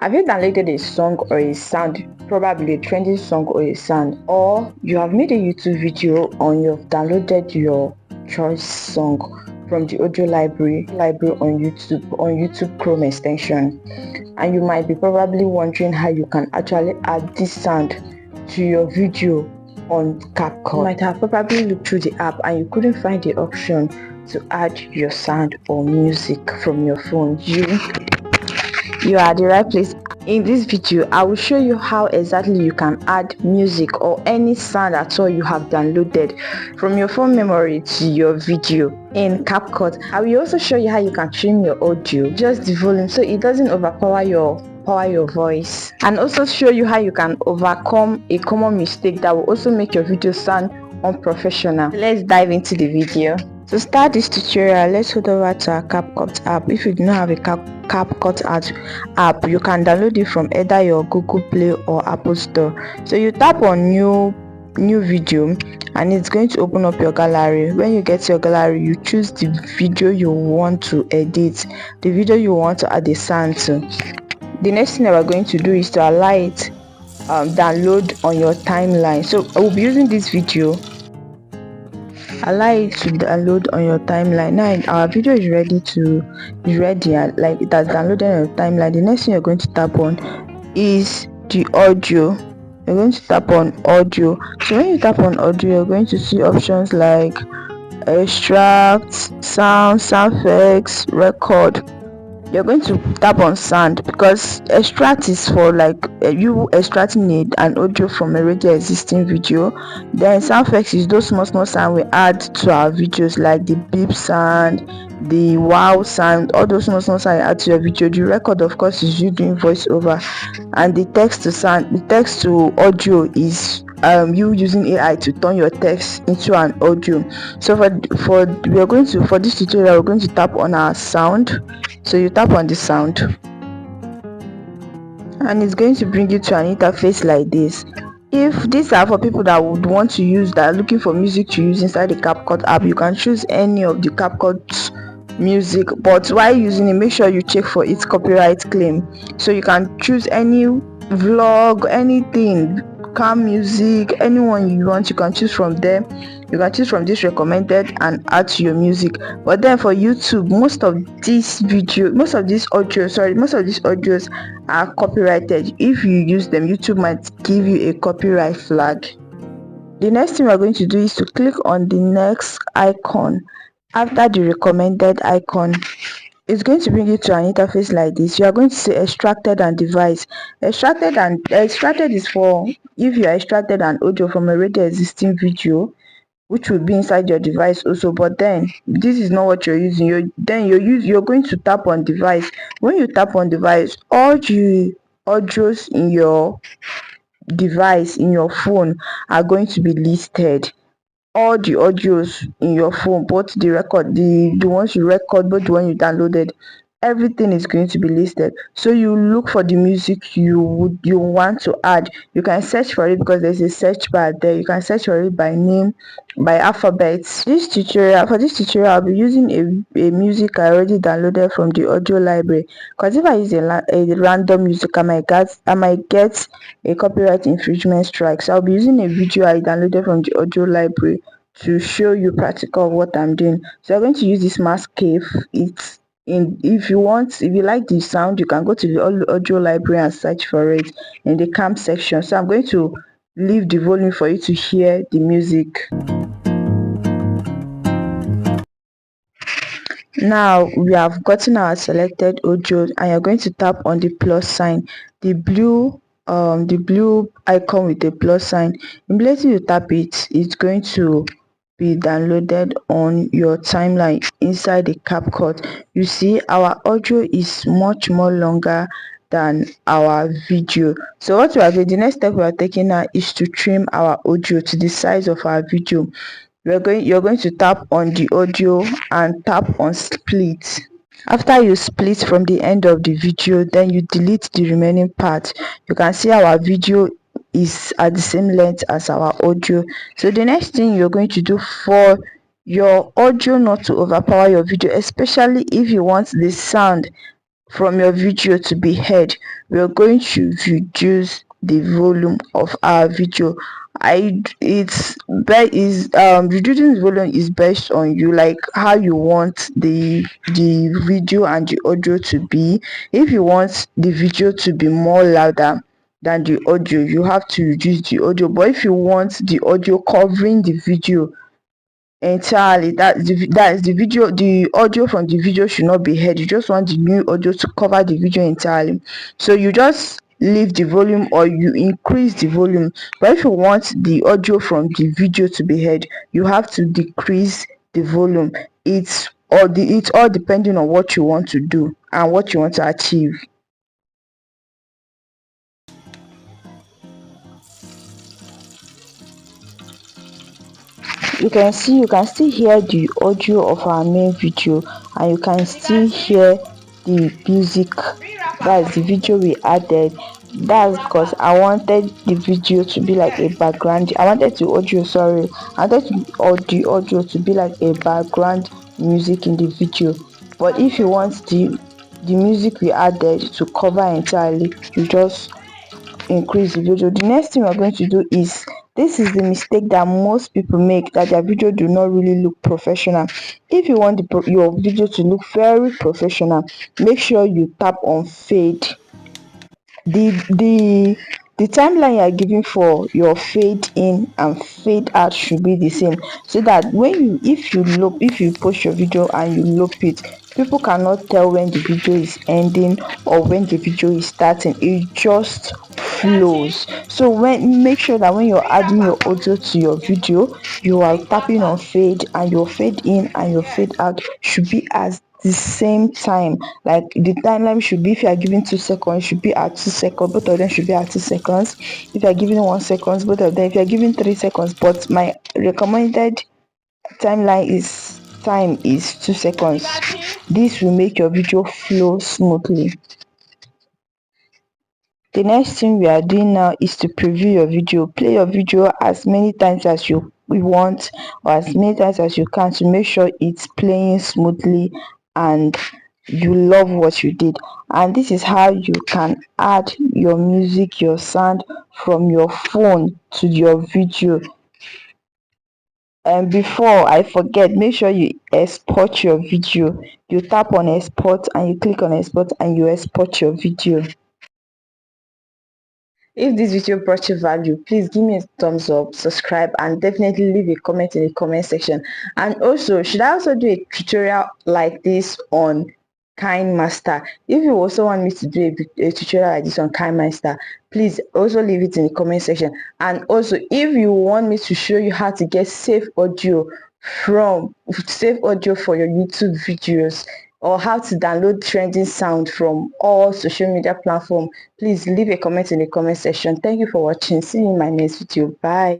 Have you downloaded a song or a sound, probably a trending song or a sound, or you have made a YouTube video and you've downloaded your choice song from the audio library on YouTube Chrome extension, and you might be probably wondering how you can actually add this sound to your video on CapCut. You might have probably looked through the app and you couldn't find the option to add your sound or music from your phone. You are at the right place. In this video, I will show you how exactly you can add music or any sound at all you have downloaded from your phone memory to your video in CapCut. I will also show you how you can trim your audio, just the volume, so it doesn't overpower your voice, and also show you how you can overcome a common mistake that will also make your video sound unprofessional. Let's dive into the video. To start this tutorial, let's head over to our CapCut app. If you do not have a CapCut app, you can download it from either your Google Play or Apple Store. So you tap on new video and it's going to open up your gallery. When you get to your gallery, you choose the video you want to edit, the video you want to add a sound to. The next thing that we're going to do is to allow it download on your timeline. So I will be using this video. Allow it to download on your timeline. Now our video is ready, like it has downloaded on your timeline. The next thing you're going to tap on is the audio. You're going to tap on audio. So when you tap on audio, you're going to see options like extract, sound effects, record. You're going to tap on sound because extract is for like you extracting an audio from a already existing video. Then sound effects is those small sound we add to our videos, like the beep sound, the wow sound, all those small sound you add to your video. The record, of course, is you doing voiceover, and the text to audio is you using AI to turn your text into an audio. So for this tutorial, we're going to tap on our sound. So you tap on the sound and it's going to bring you to an interface like this. If these are for people that would want to use, that are looking for music to use inside the CapCut app, you can choose any of the CapCut music, but while using it, make sure you check for its copyright claim. So you can choose any vlog, anything, car music, anyone you want, you can choose from there. You can choose from this recommended and add to your music. But then for YouTube, most of these audios are copyrighted. If you use them, YouTube might give you a copyright flag. The next thing we're going to do is to click on the next icon after the recommended icon. It's going to bring you to an interface like this. You are going to say extracted and device. Extracted is for if you extracted an audio from a already existing video, which will be inside your device also. But then this is not what you're using. You're going to tap on device. When you tap on device, all the audios in your device, in your phone, are going to be listed. All the audios in your phone, both the ones you record, both the one you downloaded, everything is going to be listed. So you look for the music you want to add. You can search for it because there's a search bar there. You can search for it by name, by alphabets. For this tutorial, I'll be using a music I already downloaded from the audio library, because if I use a random music, I might get a copyright infringement strike. So I'll be using a video I downloaded from the audio library to show you practical of what I'm doing. So I'm going to use this mask cave. If you like the sound, you can go to the audio library and search for it in the camp section. So I'm going to leave the volume for you to hear the music. Now we have gotten our selected audio, and you're going to tap on the plus sign, the blue icon with the plus sign. Immediately you tap it, it's going to be downloaded on your timeline inside the CapCut. You see our audio is much more longer than our video. So what we are doing, the next step we are taking now is to trim our audio to the size of our video. You're going to tap on the audio and tap on split. After you split from the end of the video, then you delete the remaining part. You can see our video is at the same length as our audio. So the next thing you're going to do for your audio not to overpower your video, especially if you want the sound from your video to be heard, we're going to reduce the volume of our video. Reducing the volume is based on you, like how you want the video and the audio to be. If you want the video to be more louder than the audio, you have to reduce the audio. But if you want the audio covering the video entirely, that is the video, the audio from the video should not be heard. You just want the new audio to cover the video entirely, so you just leave the volume or you increase the volume. But if you want the audio from the video to be heard, you have to decrease the volume. It's all depending on what you want to do and what you want to achieve. You can still hear the audio of our main video, and you can still hear the music. That's the video we added. That's because I wanted the video to be like a background. I wanted the audio to be like a background music in the video. But if you want the music we added to cover entirely, you just increase the video. The next thing we're going to do is, this is the mistake that most people make, that their video do not really look professional. If you want your video to look very professional, make sure you tap on fade. The timeline you are giving for your fade in and fade out should be the same, so that if you post your video and you loop it, people cannot tell when the video is ending or when the video is starting. It just flows. So make sure that when you're adding your audio to your video, you are tapping on fade, and your fade in and your fade out should be as the same time. Like the timeline should be, if you are giving 2 seconds, should be at 2 seconds. Both of them should be at 2 seconds. If you are giving 1 second, both of them. If you are giving 3 seconds, but my recommended time is 2 seconds. This will make your video flow smoothly. The next thing we are doing now is to preview your video. Play your video as many times as you want, or as many times as you can, to make sure it's playing smoothly and you love what you did. And this is how you can add your music, your sound from your phone to your video. And before I forget, make sure you export your video. You tap on export and you click on export and you export your video. If this video brought you value, please give me a thumbs up, subscribe, and definitely leave a comment in the comment section. And also, should I also do a tutorial like this on KineMaster? If you also want me to do a tutorial like this on KineMaster, please also leave it in the comment section. And also, if you want me to show you how to get safe audio for your YouTube videos, or how to download trending sound from all social media platforms, please leave a comment in the comment section. Thank you for watching. See you in my next video. Bye.